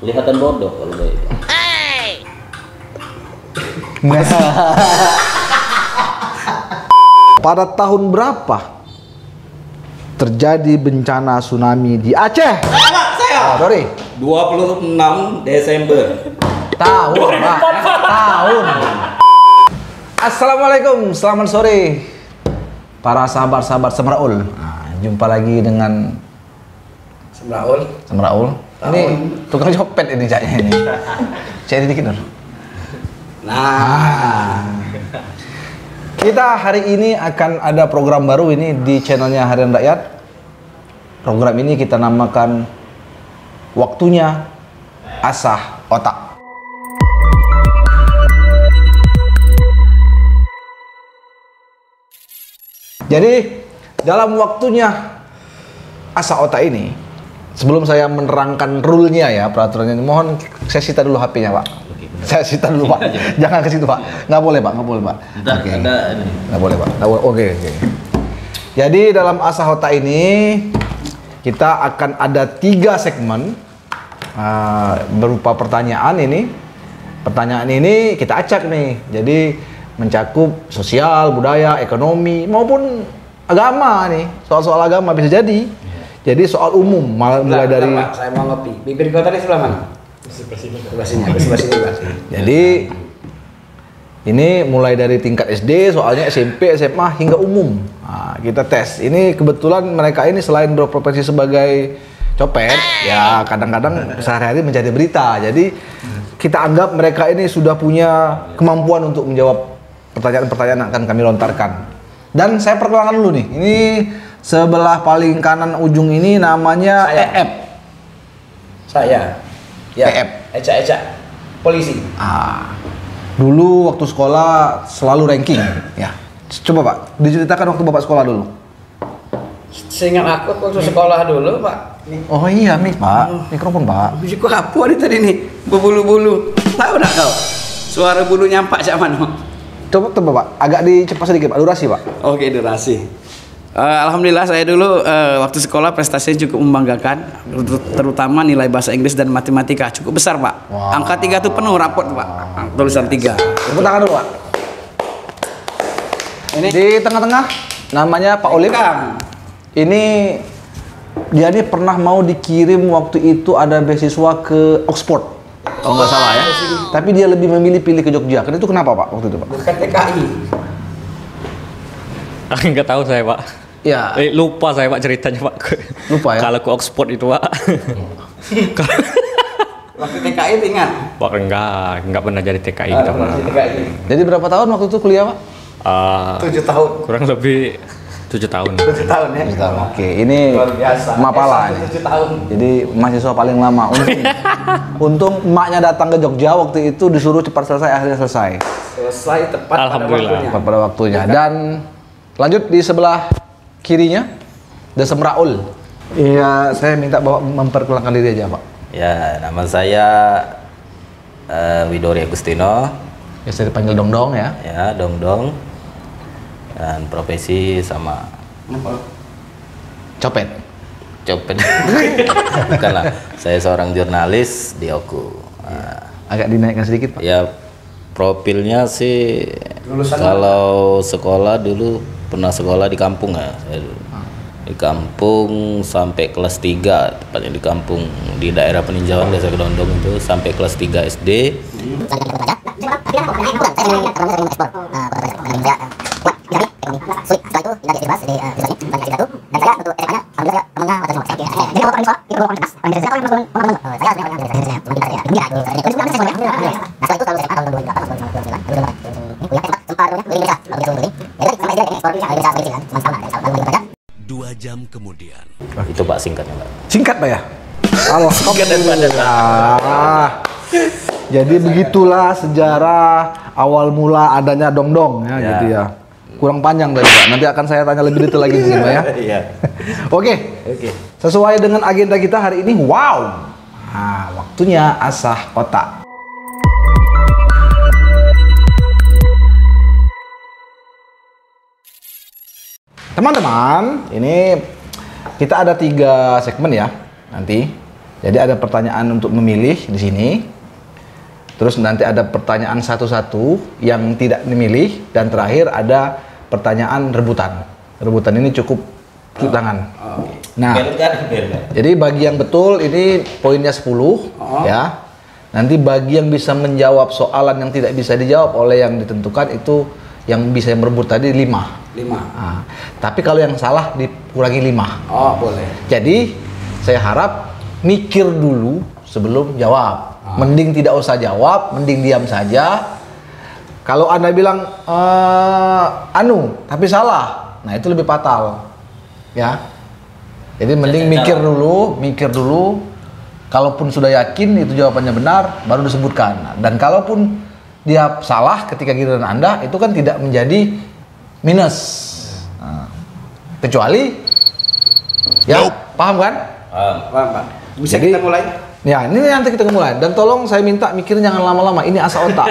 Kelihatan bodoh kalau kayak itu. Pada tahun berapa terjadi bencana tsunami di Aceh? Saya. Sorry. 26 Desember. Tahun, Pak. Tahun. Assalamualaikum, selamat sore para sahabat-sahabat Semraul. Nah, jumpa lagi dengan Semraul. Ini tukang copet ini caknya ini. Cek dikit dong. Nah, kita hari ini akan ada program baru ini di channelnya Harian Rakyat. Program ini kita namakan Waktunya Asah Otak. Jadi dalam waktunya asah otak ini, sebelum saya menerangkan rule-nya ya, peraturannya, mohon saya sita dulu HP-nya, Pak. Saya sita dulu, Pak. Jangan ke situ, Pak. Nggak boleh, Pak. Nggak boleh, Pak. Oke. Nggak boleh, Pak. Oke. Jadi dalam asah otak ini kita akan ada 3 segmen berupa pertanyaan ini. Pertanyaan ini kita acak nih. Jadi mencakup sosial, budaya, ekonomi maupun agama nih. Soal-soal agama bisa jadi. Jadi soal umum mulai dari Pak, saya mau ngopi. Bibir kota di sebelah mana? Sebelah sini. Jadi ini mulai dari tingkat SD, soalnya SMP, SMA hingga umum. Nah, kita tes. Ini kebetulan mereka ini selain berprofesi sebagai copet, ya kadang-kadang sehari-hari menjadi berita. Jadi kita anggap mereka ini sudah punya kemampuan untuk menjawab pertanyaan-pertanyaan yang akan kami lontarkan. Dan saya perkenalkan dulu nih. Ini sebelah paling kanan ujung ini namanya EF. Saya. Ya. EF. Eca. Polisi. Dulu waktu sekolah selalu ranking. Ya. Coba Pak, diceritakan waktu Bapak sekolah dulu. Seingat aku waktu sekolah dulu, Pak. Nih. Oh iya, Mik, Pak. Mikrofon, Pak. Musiku apa nih tadi nih? Berbulu-bulu. Tahu enggak kau? Suara bulu nyampak siapa no? Coba Pak, agak dicepat sedikit Pak, durasi Pak. Oke, durasi. Alhamdulillah saya dulu waktu sekolah prestasinya cukup membanggakan, terutama nilai bahasa Inggris dan matematika cukup besar Pak. Wow. Angka 3 itu penuh raport Pak, tulisan 3. Tepuk tangan dulu Pak. Ini Di tengah-tengah namanya Pak Olim. Ini dia ini pernah mau dikirim waktu itu ada beasiswa ke Oxford. Oh nggak salah ya. Tapi dia lebih memilih pilih ke Jogja. Itu kenapa Pak waktu itu Pak? bukan TKI. Nggak tahu saya Pak. Ya. Lupa saya Pak ceritanya Pak. Lupa ya? Kalau ke Oxford itu Pak. Waktu TKI ingat? Pak enggak pernah jadi TKI kita Pak. TKI. Jadi berapa tahun waktu itu kuliah Pak? 7 tahun. Kurang lebih 7 tahun. 7 tahun ya. 7 tahun. Oke, ini Luar biasa. Mapala ini. 7 tahun. Jadi mahasiswa paling lama. Untung emaknya datang ke Jogja waktu itu disuruh cepat selesai, akhirnya selesai. Selesai tepat Alhamdulillah. Tepat pada waktunya. Dan lanjut di sebelah kirinya ada Semraul. Iya, saya minta Bapak memperkenalkan diri aja, Pak. Ya, nama saya Widori Agustino. Ya, saya dipanggil Dong-Dong ya. Ya, Dong. Dan profesi sama Copet. copet. Bukanlah. Saya seorang jurnalis di Oku. Agak dinaikkan sedikit, Pak. Ya, profilnya sih Lulusan kalau sekolah dulu pernah sekolah di kampung ya. Saya dulu. Di kampung sampai kelas 3, tepatnya di kampung di daerah Peninjauan Desa Kedondong itu sampai kelas 3 SD. Dua jam kemudian. Itu Pak singkatnya Pak. Singkat, Pak ya? Alhamdulillah. Jadi begitulah sejarah awal mula adanya Dong-Dong ya, gitu ya. Kurang panjang tadi Pak. Nanti akan saya tanya lebih detail lagi mungkin Pak ya. Iya. Oke. Sesuai dengan agenda kita hari ini, wow. Nah, waktunya asah otak. Teman-teman, ini kita ada 3 segmen ya nanti. Jadi ada pertanyaan untuk memilih di sini. Terus nanti ada pertanyaan satu-satu yang tidak dimilih, dan terakhir ada pertanyaan rebutan. Rebutan ini cukup tangan. Nah, jadi bagi yang betul ini poinnya 10 ya. Nanti bagi yang bisa menjawab soalan yang tidak bisa dijawab oleh yang ditentukan itu yang bisa merebut tadi 5. Nah, tapi kalau yang salah dikurangi 5. Oh, boleh. Jadi saya harap mikir dulu sebelum jawab. Mending tidak usah jawab, mending diam saja. Kalau Anda bilang tapi salah, nah itu lebih fatal, ya. Jadi mending mikir dulu. Kalaupun sudah yakin itu jawabannya benar, baru disebutkan. Dan kalaupun dia salah ketika giliran Anda, itu kan tidak menjadi minus. Nah, kecuali, ya paham kan? Paham, Pak. Bisa Jadi, kita mulai? Ya, ini nanti kita mulai. Dan tolong saya minta mikirnya jangan lama-lama. Ini asa otak.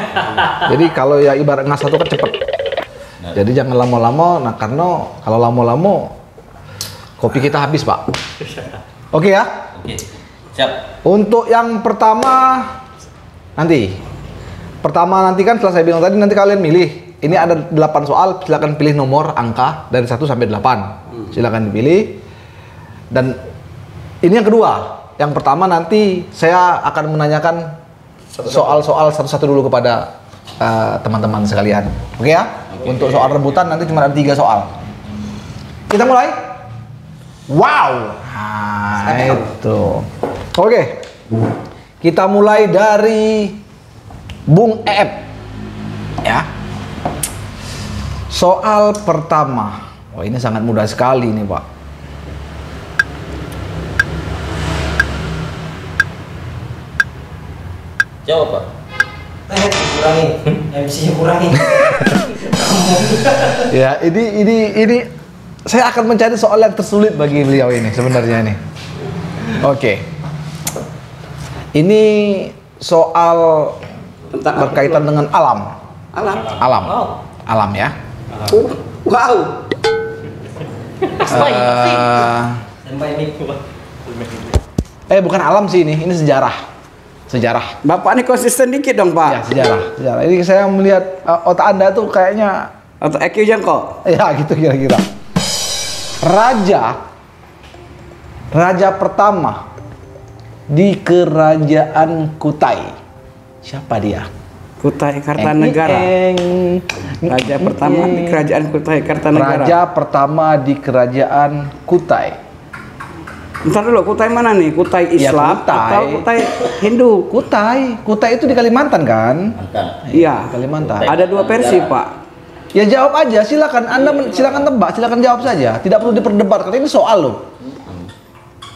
Jadi kalau ya ibarat ngasah itu kan cepet. Jadi jangan lama-lama. Nah, karena kalau lama-lama kopi kita habis, Pak. Oke ya? Oke. Siap. Untuk yang pertama nanti. Pertama nanti kan setelah saya bilang tadi nanti kalian milih. Ini ada 8 soal, silakan pilih nomor angka dari 1 sampai 8. Silakan dipilih. Dan ini yang kedua. Yang pertama nanti saya akan menanyakan soal-soal satu-satu dulu kepada teman-teman sekalian. Oke ya? Untuk soal rebutan nanti cuma ada 3 soal. Kita mulai? Wow! Nah, itu. Oke. Kita mulai dari Bung Eep. Ya. Soal pertama. Oh, ini sangat mudah sekali nih, Pak. Jawab, Pak. Kurangi, MC-nya kurangi. Ya, ini saya akan mencari soal yang tersulit bagi beliau ini sebenarnya nih. Oke. Ini soal berkaitan dengan alam. Alam ya. Wow. Bukan alam sih ini sejarah. Bapak ini konsisten dikit dong, Pak. Ya, sejarah. Ini saya melihat otak Anda tuh kayaknya Atau EQ jangkok. ya gitu kira-kira. Raja pertama di kerajaan Kutai. Siapa dia? Kutai Kartanegara. Raja pertama di kerajaan Kutai Kartanegara. Raja pertama di kerajaan Kutai. Bentar dulu, Kutai mana nih? Kutai Ya, Islam atau Kutai Hindu? Kutai itu di Kalimantan kan? Iya. Kalimantan. Ada 2 versi, Pak. Ya jawab aja, silakan. Silakan tebak, silakan jawab saja. Tidak perlu diperdebatkan. Ini soal loh.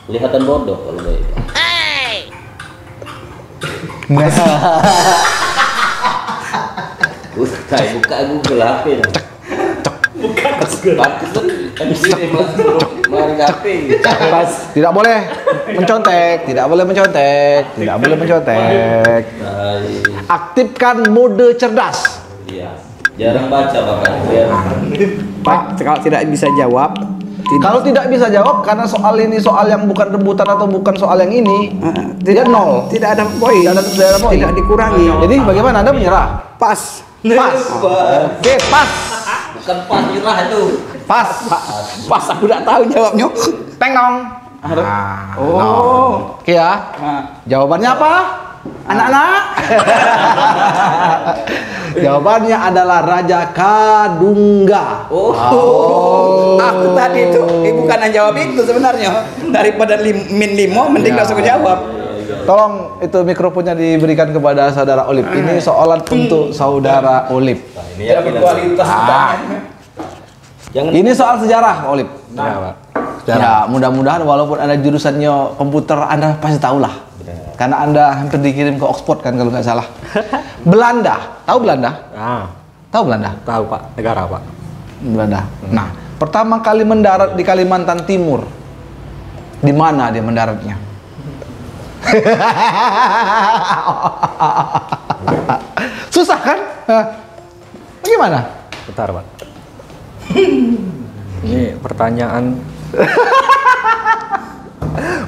Kelihatan bodoh kalau kayak itu. Buka Google HP. Tidak boleh mencontek. Aktifkan mode cerdas. Iya. Jarang baca Bapak. Pak, kalau tidak bisa jawab, Kalau tidak bisa jawab karena soal ini soal yang bukan rebutan atau bukan soal yang ini, dia nol. Tidak ada poin. Tidak ada poin. Tidak dikurangi. Jadi bagaimana Anda menyerah? Pas. Oke, pas. Bukan pas nyerah itu. Pas. Pas aku tidak tahu jawabnya. Teng nong. Oke ya. Jawabannya apa? Anak-anak. Jawabannya adalah Raja Kadungga. Aku tadi itu bukan yang jawab itu sebenarnya. Daripada min limo mending langsung jawab. Tolong itu mikrofonnya diberikan kepada saudara Olip. Ini soalan untuk saudara Olip. Ini berkualitas. Ini soal sejarah, Olip. Ya, mudah-mudahan walaupun Anda jurusannya komputer, Anda pasti tahu lah. Karena Anda hampir dikirim ke Oxford kan kalau nggak salah. Belanda, tahu Belanda? Tahu Belanda? Tahu Pak, negara Pak. Belanda. Nah, pertama kali mendarat di Kalimantan Timur. Di mana dia mendaratnya? Susah kan? Bagaimana? Bentar Pak. Ini pertanyaan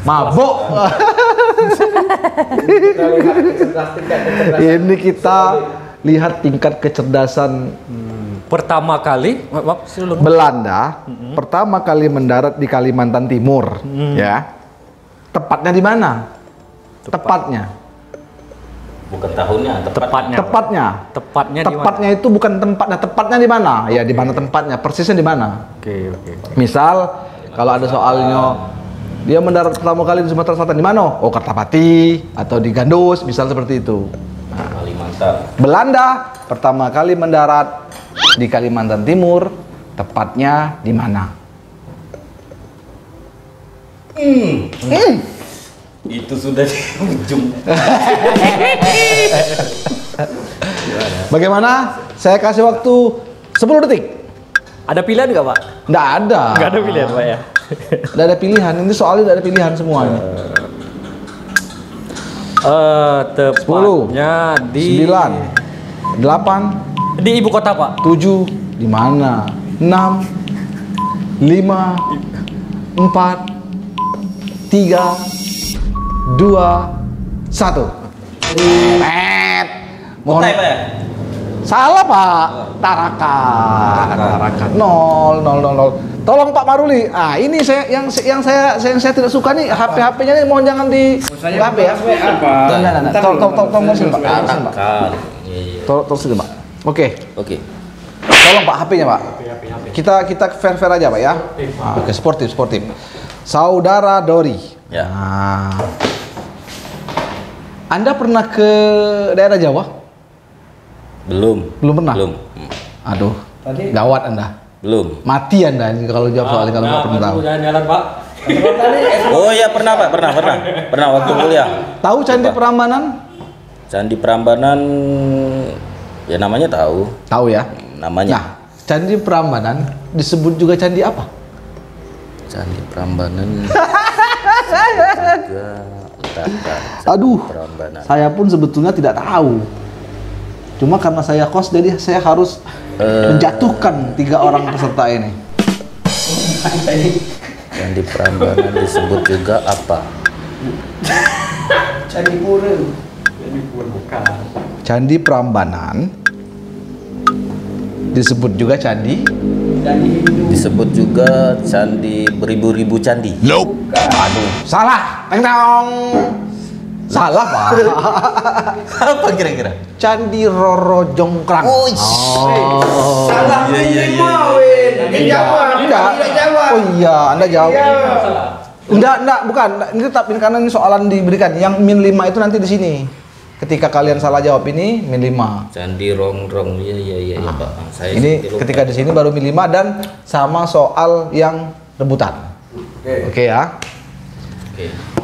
Mabuk. Ini kita lihat tingkat kecerdasan Pertama kali, maaf, sebelum Belanda pertama kali mendarat di Kalimantan Timur, ya. Tepatnya di mana? Tepatnya. Bukan tahunnya, tepatnya. Tepatnya. Tepatnya di mana? Tepatnya itu bukan tempatnya, tepatnya di mana? Ya di mana tempatnya, persisnya di mana? Oke, oke. Misal kalau ada soalnya dia mendarat pertama kali di Sumatera Selatan di mana? Oh, Kertapati atau di Gandus, misal seperti itu. Kalimantan. Belanda pertama kali mendarat di Kalimantan Timur, tepatnya di mana? Itu sudah di ujung. Bagaimana? Saya kasih waktu 10 detik. Ada pilihan nggak, Pak? Nggak ada. Nggak ada pilihan, Pak ya? Nggak ada pilihan. Ini soalnya nggak ada pilihan semuanya. 10, di 9, 8, di ibu kota, Pak. 7, di mana? 6, 5, 4, 3, 2, 1. Mohon. Salah, Pak. Tarakan. 0, 0, 0, 0. Tolong Pak Maruli. Ah, ini yang saya tidak suka nih, HP-nya nih mohon jangan di HP ya. Enggak. Tolong sini, Pak. Tolong sini, Pak. Oke. Tolong Pak HP-nya, Pak. Kita fair aja, Pak ya. Oke, sportif. Saudara Dori. Ya. Nah. Anda pernah ke daerah Jawa? Belum Pernah? Belum. Aduh, gawat Anda. Belum. Mati Anda kalau jawab soalnya kalau nggak pernah tahu. Jalan-jalan, Pak. Oh iya pernah Pak, pernah waktu kuliah. Tahu Candi Prambanan? Candi Prambanan, ya namanya tahu. Tahu ya. Namanya. Nah, Candi Prambanan disebut juga candi apa? Candi Prambanan. Aduh, Prambanan. saya pun sebetulnya tidak tahu. Cuma karena saya kos, jadi saya harus menjatuhkan 3 orang peserta ini. Candi Prambanan disebut juga apa? Candi Pura. Candi Prambanan disebut juga candi. Disebut juga candi beribu-ribu candi. Aduh, salah. Teng-teng. Salah, Pak. Apa kira-kira? Candi Roro Jonggrang. Salah Enggak. Oh iya, Anda jawab. Enggak, bukan. Ini tetap ini karena ini soalan diberikan. Yang min 5 itu nanti di sini. Ketika kalian salah jawab ini min 5. Candi Rongrong. Iya Pak. Saya Ini lupa. ketika di sini baru min 5 dan sama soal yang rebutan. Oke ya.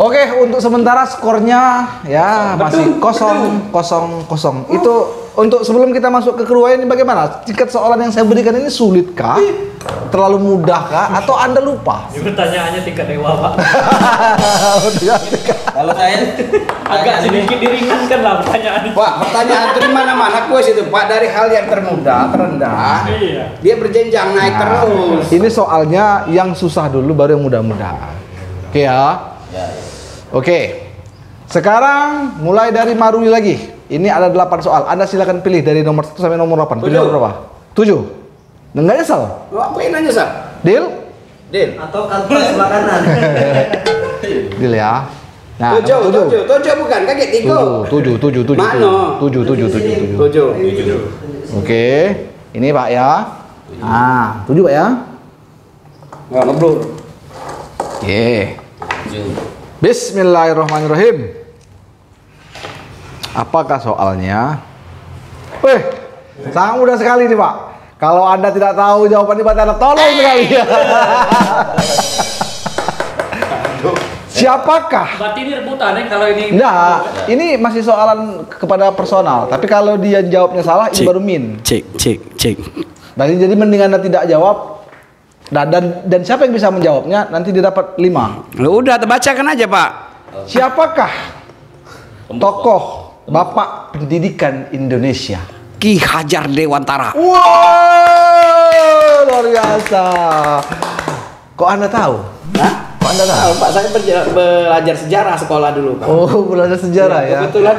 Oke, untuk sementara skornya ya masih 0-0-0. Itu untuk sebelum kita masuk ke kedua ini bagaimana? Jika soalan yang saya berikan ini sulit kah? Terlalu mudah kah? Atau Anda lupa? Ini pertanyaannya tingkat dewa, Pak. Kalau saya Agak sedikit diringankan lah pertanyaannya. Wah, pertanyaan itu di mana-mana kuis itu, Pak, dari hal yang termudah, terendah. Iya. Dia berjenjang naik terus. Ini soalnya yang susah dulu baru yang mudah-mudah. Oke ya. Oke. Sekarang mulai dari Maruli lagi. Ini ada 8 soal. Anda silakan pilih dari nomor 1 sampai nomor 8. Pilih nomor berapa? 7. Enggak nyesal? Apa yang nanya, Sar? Deal? Atau kantor sebelah kanan. Deal ya. Nah, Tujuh bukan, kaget tiga. 7. Mana? 7. Oke. Ini Pak ya. Nah, 7 Pak ya. Nggak ngeblur. Oke. Bismillahirrahmanirrahim. Apakah soalnya? Sangat mudah sekali nih Pak. Kalau Anda tidak tahu jawaban ini, Anda tolong sekali. Siapakah? Berarti ini rebutan ya kalau ini. Enggak, ini masih soalan kepada personal. Tapi kalau dia jawabnya salah, ini baru min. Cek. Jadi mending Anda tidak jawab. Dan siapa yang bisa menjawabnya nanti dia dapat 5. Udah, terbacakan aja, Pak. Siapakah tokoh Bapak Pendidikan Indonesia? Ki Hajar Dewantara. Wow, luar biasa. Kok Anda tahu? Hah? Kok Anda tahu? Tahu Pak, saya belajar sejarah sekolah dulu Pak. Oh, belajar sejarah ya. Kebetulan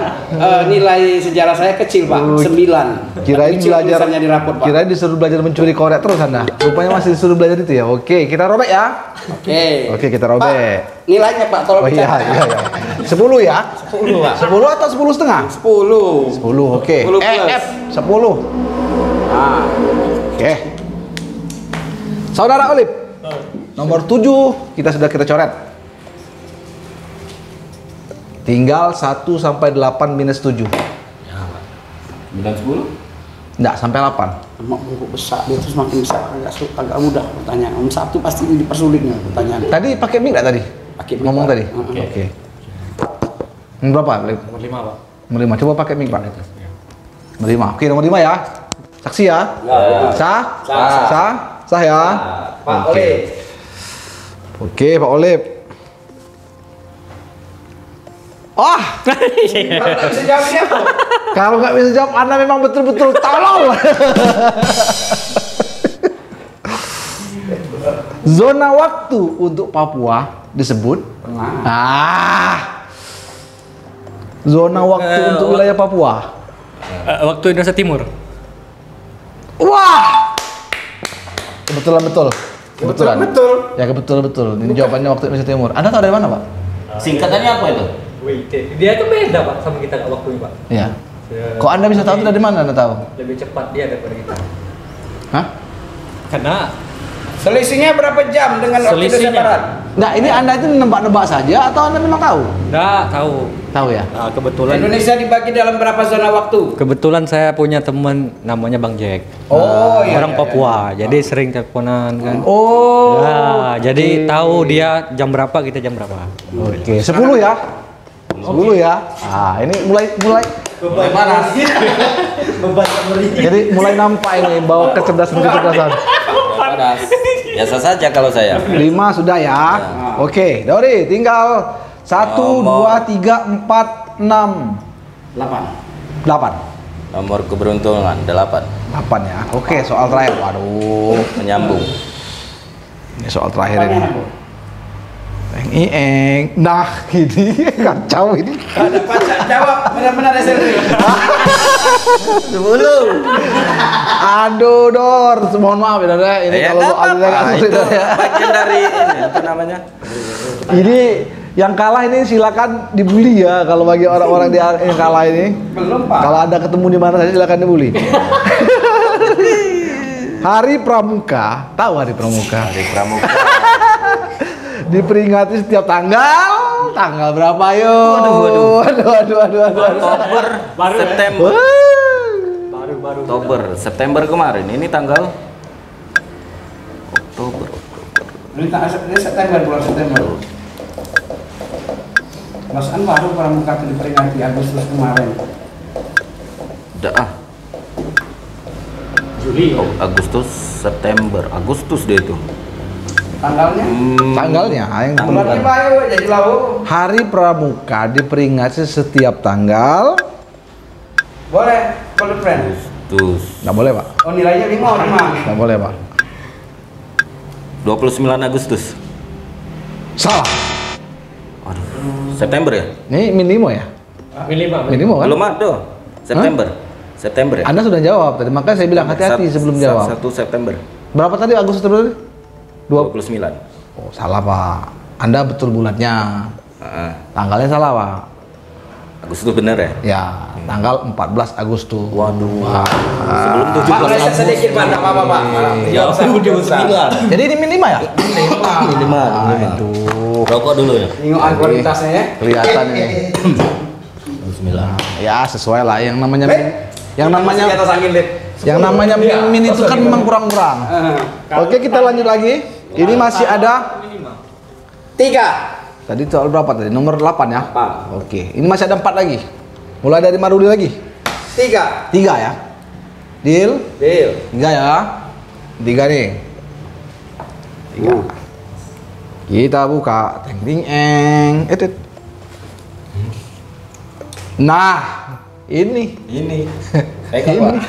nilai sejarah saya kecil Pak, 9. Kirain Kecil belajar tulisannya di rapot Pak. Kirain disuruh belajar mencuri korek terus Anda. Rupanya masih disuruh belajar itu ya. Oke, kita robek ya. Oke. Oke, kita robek. Pak, nilainya Pak, tolong Oh iya, dicatat. iya, iya. 10 ya? 10 Pak. 10 atau 10 setengah? 10. 10, oke. 10 plus. F 10. Nah, Oke. Saudara Olip. Nomor 7 kita coret. Tinggal 1 sampai 8 minus 7. 9 10. Enggak, sampai 8. mau buku besar dia terus makin besar agak mudah pertanyaan. Nomor 1 pasti dipersulitnya pertanyaan. Tadi pakai mic enggak tadi? Pakai mic, Ngomong Pak. tadi. Oke. Nomor berapa? Nomor 5, Pak. Nomor 5. Coba pakai mic, Pak. Nomor 5. Oke, nomor 5 ya. Saksi ya? Sah? Sah? Sah ya? Pak Olip. Oke, Pak Olip. Nggak bisa jawabnya apa? Kalau nggak bisa jawab, Anda memang betul-betul tolol. Zona waktu untuk Papua disebut. Zona waktu untuk wilayah Papua. Waktu Indonesia Timur. Wah. Kebetulan betul. Kebetulan. Betul. Ya kebetulan betul. Ini jawabannya waktu Indonesia Timur. Anda tahu dari mana, Pak? Singkatannya apa itu? Dia itu beda Pak sama kita waktunya Pak. Iya. Kok Anda bisa tahu itu dari mana Anda tahu? Lebih cepat dia daripada kita. Hah? Karena Selisihnya berapa jam dengan waktu Indonesia Selisihnya. Barat? Nah, ini Anda itu nebak-nebak saja atau Anda memang tahu? enggak tahu. Tahu ya? Nah, kebetulan Indonesia dibagi dalam berapa zona waktu? kebetulan saya punya teman namanya Bang Jack. Oh iya. Orang Papua. Jadi sering teleponan kan. Oh. Ya, jadi tahu dia jam berapa, kita jam berapa. Oke, 10 ya. 10 ya. Ah, ini mulai Panas. Beban pemerintah. jadi mulai nampak ini bahwa kecerdasan. Biasa saja kalau saya. 5 sudah ya. Oke, Dori tinggal 1 2 3 4 6 8. Nomor keberuntungan 8. 8 ya. Oke, soal terakhir. Waduh. Menyambung. Ini soal terakhir ini. Eng. Nah, gini kacau ini. Ada pacar jawab benar-benar SMP. 10. Aduh, Dor. Mohon maaf ya, Dor. Ini Ya, kalau nggak soalnya apa-apa. nggak sulit, Itu Dor, ya. bagian dari ini apa namanya? Ini yang kalah ini silakan dibully ya kalau bagi orang-orang yang kalah ini. Belum Pak. Kalau Anda ketemu di mana saja silakan dibully. Hari Pramuka, tahu Hari Pramuka? Hari Pramuka. Diperingati setiap tanggal berapa yo? Waduh. Oktober, September. Wah. Oktober, September kemarin. Ini tanggal Oktober. Ini September, bulan September. Perasaan baru Pramuka itu diperingati Agustus kemarin. Udah ah. Juli. Oh, Agustus, September. Agustus deh itu. Tanggalnya? Tanggalnya yang Bulan diperlukan. 5 ya, jadi lau. Hari Pramuka diperingati setiap tanggal. Boleh, friend. Agustus. Nggak boleh, Pak. Oh nilainya 5 atau 5? Nggak boleh, Pak. 29 Agustus. Salah. Aduh. September ya? Ini minimo ya? Minimo kan? Belum ada. September. September ya? Anda sudah jawab tadi, makanya saya bilang hati-hati sebelum jawab. 1 September. Berapa tadi Agustus tadi? 29. Oh, salah, Pak. Anda betul bulatnya. Tanggalnya salah, Pak. Agustus bener ya? Ya, tanggal 14 Agustus. Waduh. Sebelum Pak, boleh sedikit Pak, nggak apa-apa Pak. Ya, 29. Jadi ini minimal ya? Minimal. Aduh, Rokok dulu ya? Ingat kualitasnya ya. kelihatan ini. 29. Ya, sesuai lah yang namanya yang Masih di namanya atas angin, Lip. yang namanya min itu kan memang kurang-kurang. Oke, kita lanjut lagi. Ini masih ada 3. tadi soal berapa tadi? Nomor 8 ya? 8. Oke, ini masih ada 4 lagi. Mulai dari Maruli lagi. 3. 3 ya. Deal? Deal. 3 ya. 3 nih. 3. Kita buka. Teng ting eng. Nah, ini. Ini. Ini.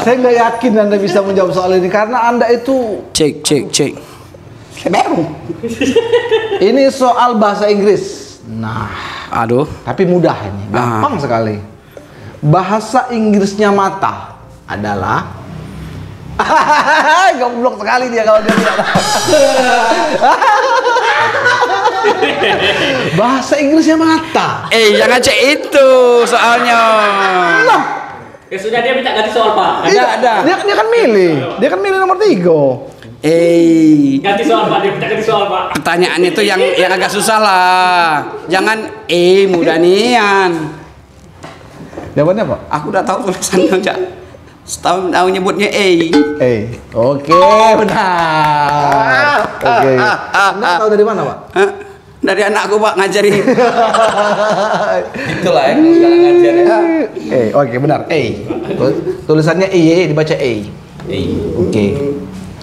Saya nggak yakin Anda bisa menjawab soal ini karena Anda itu Cek. Baru. Ini soal bahasa Inggris. Nah, Aduh. tapi mudah ini, gampang sekali. Bahasa Inggrisnya mata adalah goblok sekali dia kalau dia tidak tahu. Bahasa Inggrisnya mata. Jangan cek itu soalnya. Lah, Ya sudah dia minta ganti soal Pak. Ada. dia kan milih. Dia kan milih nomor 3. Ganti soal Pak, dia minta ganti soal Pak. Pertanyaan itu yang agak susah lah. Jangan mudah nian. Jawabannya apa? Aku udah tahu tulisannya aja. Setahun tahu nyebutnya Oke, benar. Oke. Anda tahu dari mana, Pak? Hah? Dari anakku Pak ngajarin. Itulah ya, sekarang ngajarnya. Oke, benar. Tulisannya dibaca Oke.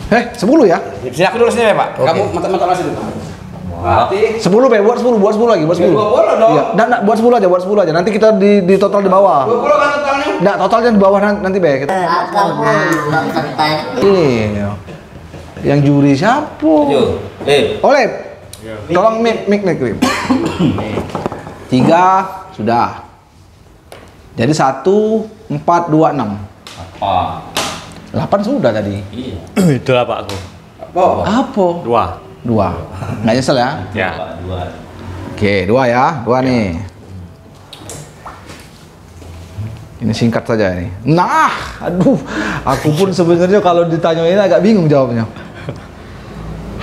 10 ya? Sini aku dulu sini ya Pak. Oke. Kamu mata-mata masih dulu. Berarti 10 Be, buat 10 lagi, buat 10. 20 dong. Iya, enggak, buat 10 aja. Nanti kita di total di bawah. 20 kan totalnya. Enggak, totalnya di bawah nanti Be. Iya. Yang juri siapa? Yo, Oleh. Tolong mic nih, Krim. 3 sudah. Jadi 1 4 2 6. apa? 8 sudah tadi. Iya. Itulah Pak aku. Apa? 2. Nggak nyesel ya? Ya. Dua. Oke, 2 ya. 2 nih. Ini singkat saja ini. Nah, aduh, aku pun sebenarnya kalau ditanyain agak bingung jawabnya.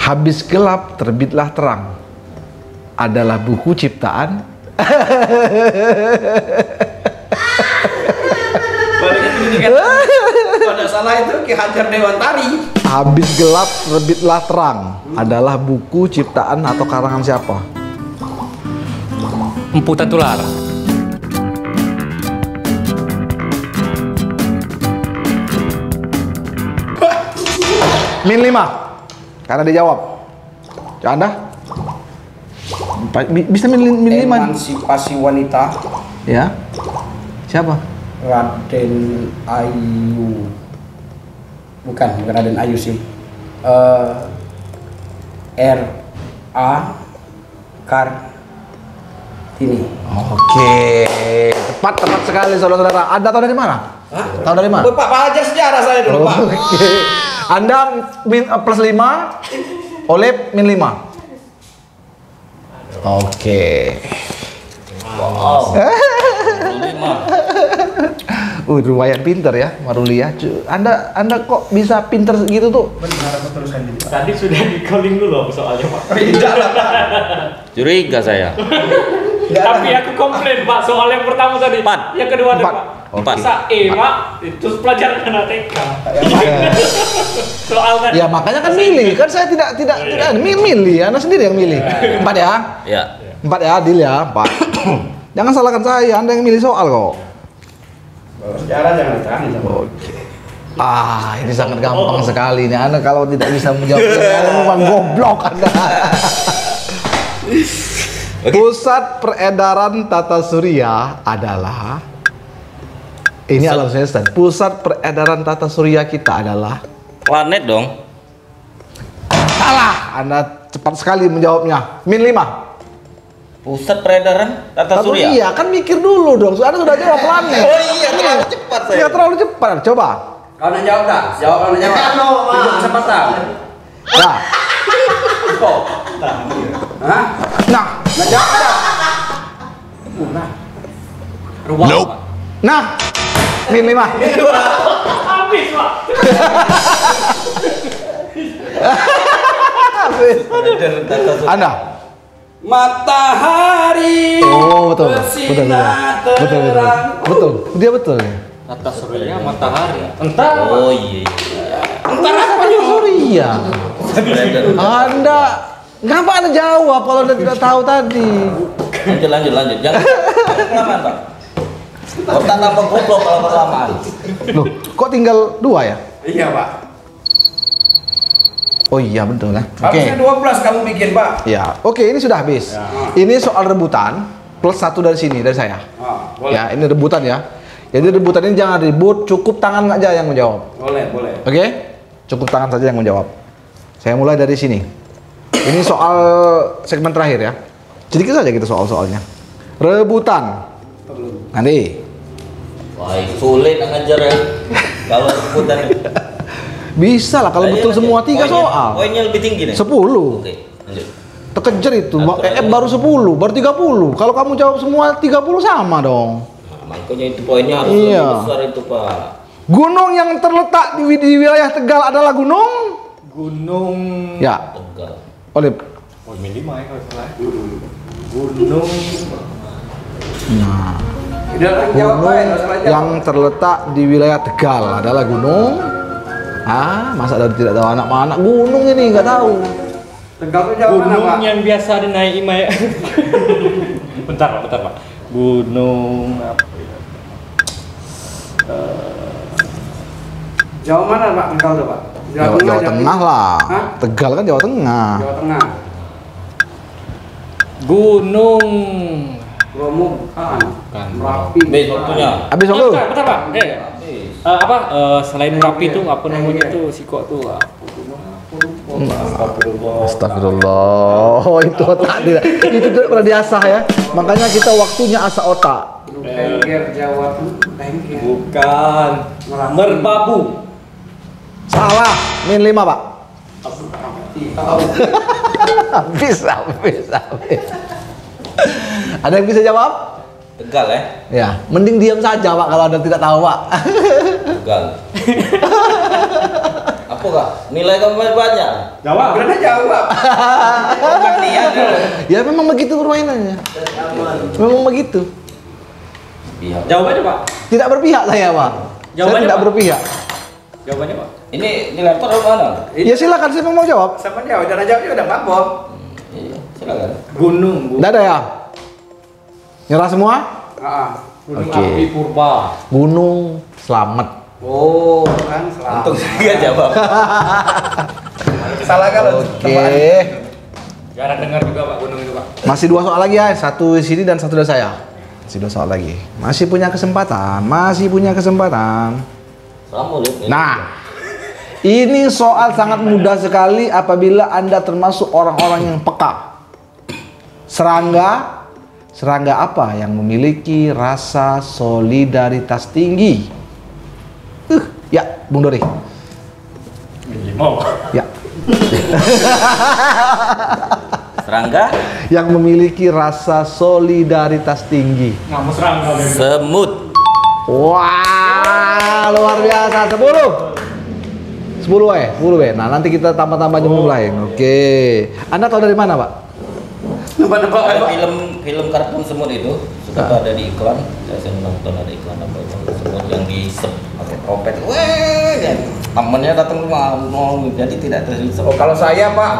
Habis gelap, terbitlah terang. Adalah buku ciptaan. Pada salah itu Ki Hajar Dewantari. Habis gelap, terbitlah terang. Adalah buku ciptaan atau karangan siapa? Empu Tatular. Min 5. Karena dijawab. Anda? Bisa min 5. Emansipasi wanita. Ya. Siapa? Raden Ayu. Bukan Raden Ayu sih. R.A. Kartini. Oke. Tepat sekali saudara-saudara. Anda tahu dari mana? Hah? Tahu dari mana? Pak ajar sejarah saya dulu, Pak. Oke. Anda plus 5, Oleh min 5. Oke. Wow. 5. Lumayan pinter ya, Maruli ya. Anda kok bisa pinter gitu tuh? Tadi sudah di calling dulu soalnya Pak. Tidak lah, Pak. Curiga saya. Tapi aku komplain Pak soal yang pertama tadi. 4. Yang kedua ada 4. Pak. Empat. Bisa Pak. Itu pelajaran anak TK. Soal tadi. Ya makanya kan milih. Kan saya tidak milih. Anda sendiri yang milih. 4 ya? Ya. 4 ya, deal ya, 4. Jangan salahkan saya, Anda yang milih soal kok. Sejarah jangan ditanya sama. Oke. Ini sangat gampang sekali nih. Anda kalau tidak bisa menjawabnya, Anda memang goblok Anda. Pusat peredaran tata surya adalah alam semesta. Pusat peredaran tata surya kita adalah Planet dong. salah. Anda cepat sekali menjawabnya. Min 5. Pusat peredaran tata surya. Iya, kan mikir dulu dong. Anda sudah jawab planet. Oh iya, terlalu cepat saya. Iya, terlalu cepat. Coba. Kau nak jawab dah? Jawab kau nak jawab. Tunjuk kesempatan. Nah, Kok? Hah? nah, Nak jawab dah? Nope. nah. Min 5. Habis Pak. Anda. Matahari. Oh, betul. bersinar Betul. terang. Betul. Dia betul. Tata surya matahari. Entah. Oh iya. Entar apa Tata surya. Anda kenapa Anda jawab kalau Anda tidak tahu tadi? Lanjut. Jangan kelamaan, Pak. Otak tambah goblok kalau kelamaan. Loh, kok tinggal 2 ya? Iya, Pak. Oh iya betul ya. Harusnya 12 kamu bikin, Pak. Ya, oke ini sudah habis. Ya. Ini soal rebutan plus 1 dari sini dari saya. Boleh. Ya, ini rebutan ya. Jadi rebutan ini jangan ribut, cukup tangan aja yang menjawab. Boleh. Oke? Cukup tangan saja yang menjawab. Saya mulai dari sini. Ini soal segmen terakhir ya. Sedikit saja kita soal-soalnya. Rebutan. Nanti. Wah, sulit ngajar ya. Kalau rebutan. Bisa lah kalau betul semua 3 soal. Poinnya lebih tinggi nih. 10. Oke, lanjut. Terkejar itu. Baru 10, baru 30. Kalau kamu jawab semua 30 sama dong. Nah, makanya itu poinnya harus lebih besar itu, Pak. Gunung yang terletak di wilayah Tegal adalah gunung? Gunung. Ya. Tegal. Oleh. Oh, ini 5 ya kalau salah. Gunung. Nah. Jawab Gunung yang terletak di wilayah Tegal adalah gunung. Masa dari tidak tahu anak gunung ini nggak tahu. Tegal itu jawaban Gunung apa? yang biasa dinaiki Maya. bentar Pak. Gunung apa ya? Jawa mana Pak? Tegal tuh Pak? Jawa Tengah lah. Hah? Tegal kan Jawa Tengah. Jawa Tengah. Gunung Bromo. Bukan. Merapi. Bes waktunya. Habis waktu. Bentar Pak. Selain Merapi tuh apa namanya tuh Sikok tuh? Astagfirullah. Oh, itu otak dia. Itu tidak pernah diasah ya. Makanya kita waktunya asah otak. Tengger Jawa Tengger. Bukan. Merbabu. Salah. Min 5, Pak. Habis. Ada yang bisa jawab? Tegal ya. Ya, mending diam saja Pak kalau Anda tidak tahu Pak. Tegal. Apa Kak? Nilai kamu banyak. Jawab. Karena jawab. Ya memang begitu permainannya. Memang begitu. Pihak. Jawabannya Pak. Tidak berpihak saya Pak. Saya Jawabannya, tidak Pak? berpihak. Jawabannya Pak. Ini dilempar atau mana? Ya silakan saya mau jawab. Sama jawab. Jangan jawabnya udah apa? Iya, silakan. Gunung. Tidak ada ya? Nyerah semua? Gunung Oke. api purba. Gunung Slamet. Oh, kan salah. Untung saya jawab. Salah kalau Oke. Jarang dengar juga Pak gunung itu Pak. Masih 2 soal lagi ya. Satu di sini dan satu dari saya. Masih 2 soal lagi. Masih punya kesempatan. Sama lihat. Nah, ini soal sangat mudah sekali apabila Anda termasuk orang-orang yang peka. Serangga apa yang memiliki rasa solidaritas tinggi? Ya, Bung Dori. Ya. Serangga? Yang memiliki rasa solidaritas tinggi. Nggak mau serang kali. Semut. Wah, luar biasa. 10 Nah, nanti kita tambah-tambah jumlah lain. Oke. Anda tahu dari mana, Pak? Ada film kartun semut itu suka ada di iklan. Saya sering nonton ada iklan apa itu semut yang diisep pakai trompet. Wah, temennya datang rumah mau jadi tidak terisep. Oh, kalau saya Pak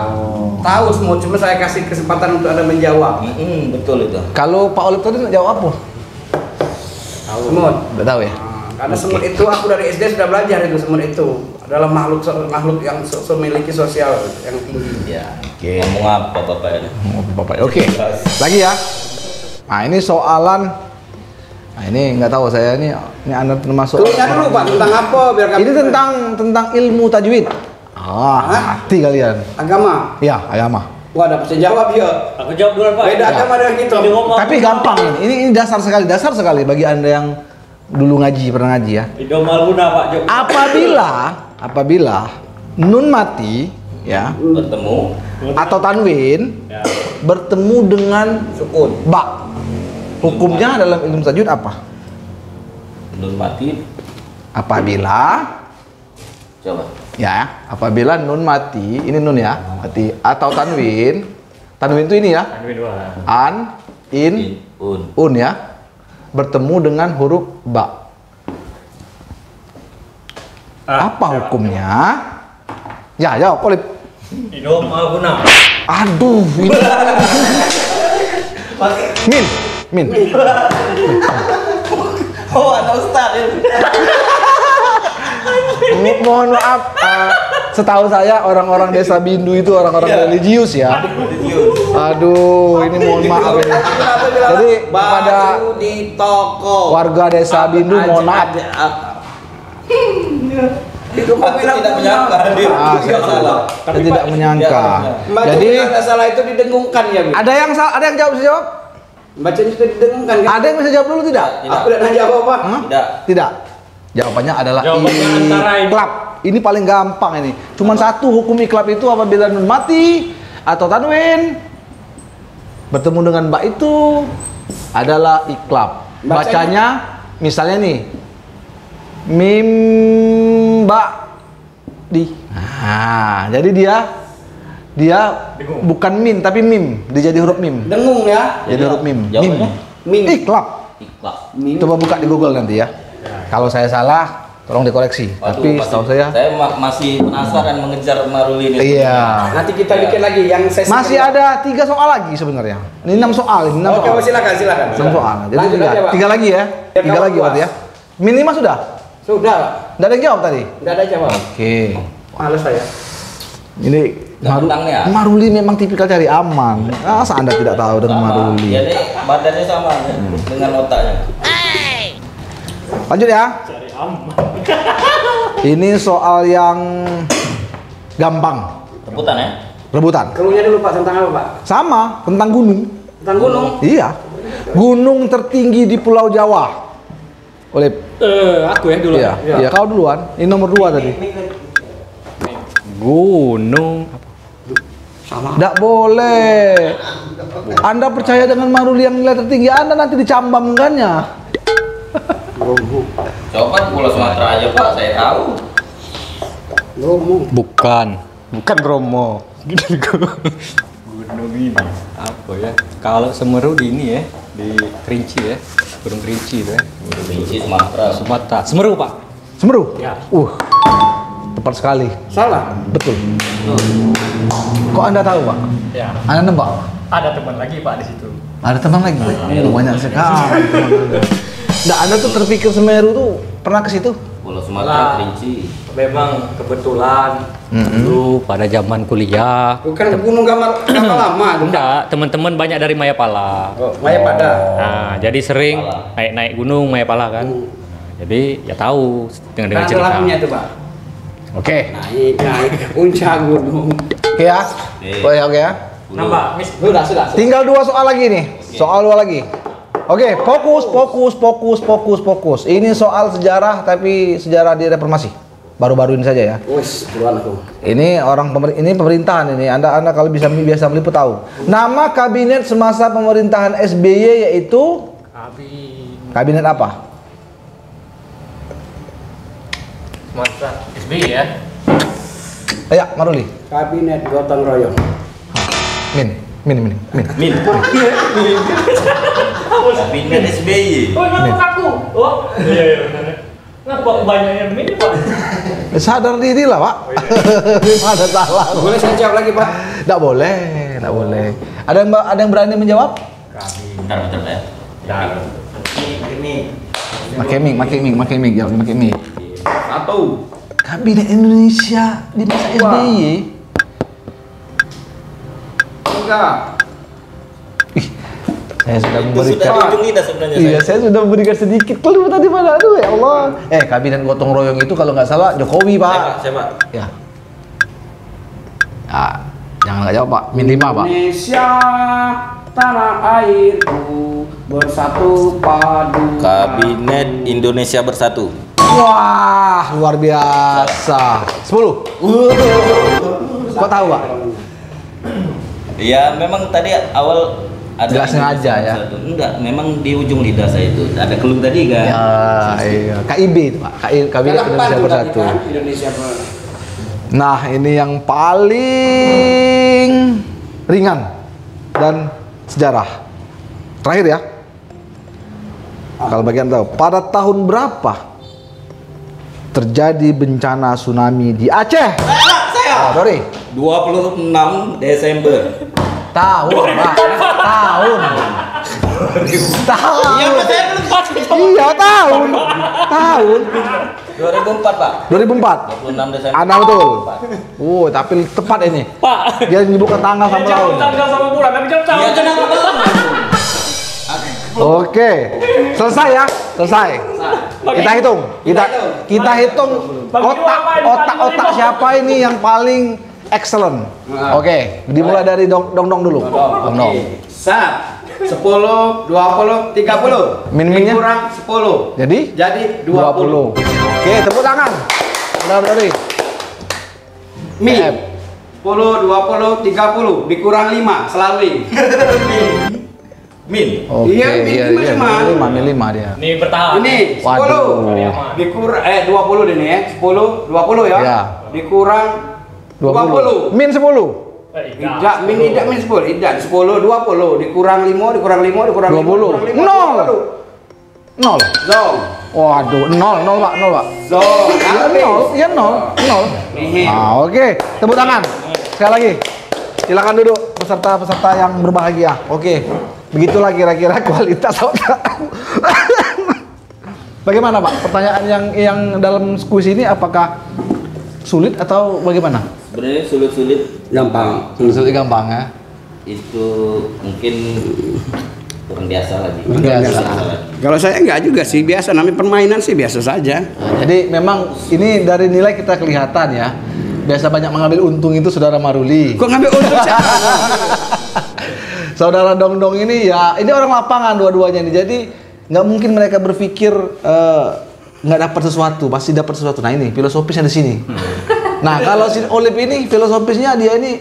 tahu semua, cuma saya kasih kesempatan untuk Anda menjawab. Betul itu. Kalau Pak Olip tadi nggak jawab apa? Semut. Nggak tahu ya? Karena semut itu aku dari SD sudah belajar itu semut itu adalah makhluk yang memiliki sosial yang tinggi. Ya. Oke. Ngomong apa Bapak ya? Bapak. Oke. Lagi ya. Nah, ini soalan. Nah, ini nggak tahu saya ini Anda termasuk. Tulisnya dulu Pak tentang apa biar kami. Ini tentang ilmu tajwid. Hati kalian. Agama. Ya, agama. Wah, ada bisa jawab ya. Aku jawab dulu Pak. Beda agama dengan kita. Tapi gampang ini dasar sekali bagi Anda yang dulu pernah ngaji ya. Idomal guna Pak. Apabila nun mati ya Bertemu. atau tanwin Ya. bertemu dengan Sukun. ba, hukumnya dalam ilmu tajwid apa? Nun mati. Apabila Coba. apabila nun mati, ini nun ya, mati atau tanwin itu ini ya, an, in, un ya, bertemu dengan huruf ba. Apa hukumnya? Ya, jawab, Polip. Idomal guna. Aduh, ini. Min. Oh, anak ustaz ya. Mohon maaf, setahu saya orang-orang desa Bindu itu orang-orang religius ya. Aduh, ini mohon maaf ini. Jadi kepada Baru di toko. warga desa Bindu mohon maaf. Itu pemilang tidak menyangka dia. Saya salah. Saya tidak menyangka. Jadi Jadi nggak salah itu didengungkan ya, Bi. ada yang jawab, bisa jawab? Bacanya itu didengungkan kan? Ada yang bisa jawab dulu tidak? Aku tidak nanya apa-apa. Hah? Tidak. Tidak. Jawabannya adalah Jawabannya antara ini. iklab. Ini paling gampang ini. Cuman satu hukum iklab itu apabila nun mati atau tanwin bertemu dengan ba itu adalah iklab. Bacanya misalnya nih mim ba di. Nah, jadi dia bukan min tapi mim, dia jadi huruf mim. Dengung ya. Jadi huruf mim. Jawabannya? Mim. Iklab. Ikhlas. Coba buka di Google nanti ya. Kalau saya salah, tolong dikoreksi. Tapi setahu saya masih penasaran mengejar Maruli ini. iya. Nanti kita bikin lagi yang sesi Masih ada 3 soal lagi sebenarnya. Ini 6 soal, ini 6 Oke, soal. silakan. 6 soal. Jadi Lanjut aja, Pak. 3 lagi ya. Biar 3 kamu lagi puas. berarti ya. Minimal sudah? Sudah, Pak. Enggak ada yang jawab tadi. Enggak ada jawab. Oke. Males saya. Ini Gantengnya. Maruli memang tipikal cari aman. Masa Anda tidak tahu dengan Maruli? Dia nih badannya sama dengan otaknya. Lanjut ya. Ini soal yang gampang. Rebutan ya? Rebutan. Keluarnya dulu Pak tentang apa, Pak? Sama, tentang gunung. Tentang gunung. Iya. Gunung tertinggi di Pulau Jawa. Oleh Aku ya dulu. iya, iya kau duluan. Ini nomor 2 tadi. Gunung. Tidak boleh. Anda percaya dengan Maruli yang nilai tertinggi, Anda nanti dicambamkannya. Coba Pulau Sumatera aja Pak, saya tahu. Bukan Bromo. Gunung ini apa ya? Kalau Semeru di ini ya, di Kerinci ya, Gunung Kerinci itu ya. Kerinci Sumatera. Sumatera. Semeru Pak. Semeru? Ya. Tepat sekali. Salah. Betul. Kok Anda tahu, Pak? Ya. Anda nebak? Ada teman lagi Pak di situ. Ada teman lagi? Banyak sekali teman Anda. Nah, Anda tuh terpikir Semeru tuh pernah ke situ? Pulau Sumatera Kerinci. Memang kebetulan Dulu pada zaman kuliah. Bukan gunung gambar lama. Enggak, teman-teman banyak dari Mayapada. Oh, Mayapada. Nah, jadi sering naik gunung Mayapada kan. Jadi ya tahu dengan Ada cerita. lagunya tuh, Pak. Oke. Naik puncak gunung. Oke ya? Oke ya? nambah. Sudah. Tinggal 2 soal lagi nih. Soal 2 lagi. Oke, fokus. Ini soal sejarah tapi sejarah di reformasi. Baru-baru ini saja ya. Wes, duluan aku. Ini ini pemerintahan ini. Anda kalau biasa meliput tahu. Nama kabinet semasa pemerintahan SBY yaitu kabinet apa? Masa SBY ya. Ya, Maruli. Kabinet gotong royong. Min. Kabinet SBY. Oh, ngaku aku. Oh, iya benar. Ngaku banyak yang ini, Pak. Sadar diri lah, Pak. Ada salah. Boleh saya jawab lagi, Pak? Tidak boleh. Ada yang berani menjawab? Bentar ya. Ini. Pakai mic, jawab pakai mic. 1. Kabinet Indonesia di masa SBY. Enggak. Saya sudah Itu memberikan. sudah di ujung lidah sebenarnya. Iya, saya sudah memberikan sedikit clue tadi pada. Aduh ya Allah. Kabinet gotong royong itu kalau nggak salah Jokowi, Pak. Saya Pak. Ya. Jangan nggak jawab, Pak. Min 5, Pak. Indonesia tanah airku bersatu padu. Kabinet Indonesia Bersatu. Wah, luar biasa. 10. Kok tahu, Pak? Ya memang tadi awal ada Nggak sengaja, ya? Enggak, memang di ujung lidah saya itu ada clue tadi kan. Ya, iya. KIB itu, Pak. Kabinet Indonesia Bersatu. Indonesia Bersatu. Nah, ini yang paling ringan dan sejarah. Terakhir ya. Kalau bagian tahu, pada tahun berapa terjadi bencana tsunami di Aceh? Saya. Sorry. 26 Desember. Tahun, Pak. Tahun. Iya, saya belum pasti. Iya, tahun. 2004, Pak. 2004. 26 Desember. Anda betul. Tapi tepat ini. Pak. Dia menyebutkan tanggal sama tahun. Tanggal sama bulan, tapi jam tahun. Iya, kenapa, Bang? Oke. Selesai ya? Selesai. Kita hitung. Kita hitung otak siapa ini yang paling excellent. Oke, dimulai dari Dong dulu. Dong. Sat. 10, 20, 30. Min-minnya? Kurang 10. Jadi 20. Oke, tepuk tangan. Dari Min. 10, 20, 30 dikurang 5 selalu. Min. Oke, Iya, min 5 dia. Ini bertahap. Ini 10 Waduh. dikurang 20 ini ya. 10, 20 ya. Ya. Dikurang 20. Min 10. Tidak, min 10. Tidak, 10, 20 dikurang 5, dikurang 5, dikurang 5, 20. dikurang 5. Nol. Zong. Waduh, nol Pak. Zong. Ya nol. Nih. Nah, oke, tepuk tangan. Sekali lagi. Silakan duduk peserta-peserta yang berbahagia. Oke. Begitulah kira-kira kualitas otak. Bagaimana Pak? Pertanyaan yang dalam kuis ini apakah sulit atau bagaimana? Sebenarnya sulit-sulit Gampang. Sulit gampang ya. itu mungkin kurang biasa lagi. Biasa. Kalau saya enggak juga sih, biasa namanya permainan sih biasa saja. Nah, jadi memang ini dari nilai kita kelihatan ya. Biasa banyak mengambil untung itu Saudara Maruli. Kok ngambil untung sih? Saudara Dong ini ya, ini orang lapangan dua-duanya ini. Jadi nggak mungkin mereka berpikir nggak dapat sesuatu, pasti dapat sesuatu. Nah ini filosofisnya di sini. Nah kalau si Olip ini filosofisnya dia ini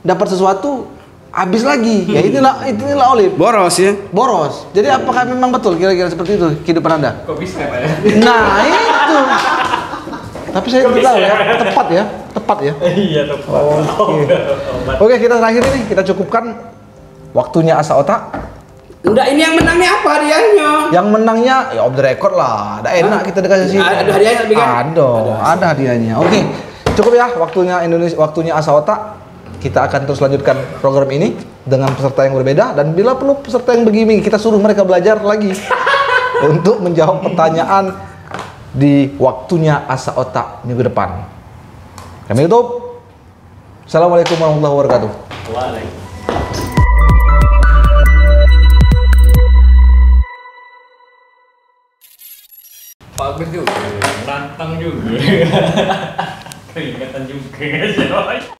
dapat sesuatu habis lagi. Ya inilah Olip. Boros ya. Boros. Jadi apakah memang betul kira-kira seperti itu kehidupan Anda? Kok bisa Pak ya? Nah itu. Tapi saya tidak tahu ya, tepat ya. Iya tepat. Oke, kita terakhir ini kita cukupkan waktunya asa otak. Enggak, ini yang menangnya apa hadiahnya? Yang menangnya ya off the record lah. Ada enak kita dikasih sini. Ada hadiahnya lebih kan? Ada hadiahnya. Oke. Cukup ya waktunya asa otak. Kita akan terus lanjutkan program ini dengan peserta yang berbeda dan bila perlu peserta yang begini kita suruh mereka belajar lagi untuk menjawab pertanyaan di waktunya asa otak minggu depan. Kami tutup. Assalamualaikum warahmatullahi wabarakatuh. Waalaikumsalam. Bagus juga, nantang juga. Keringatan juga.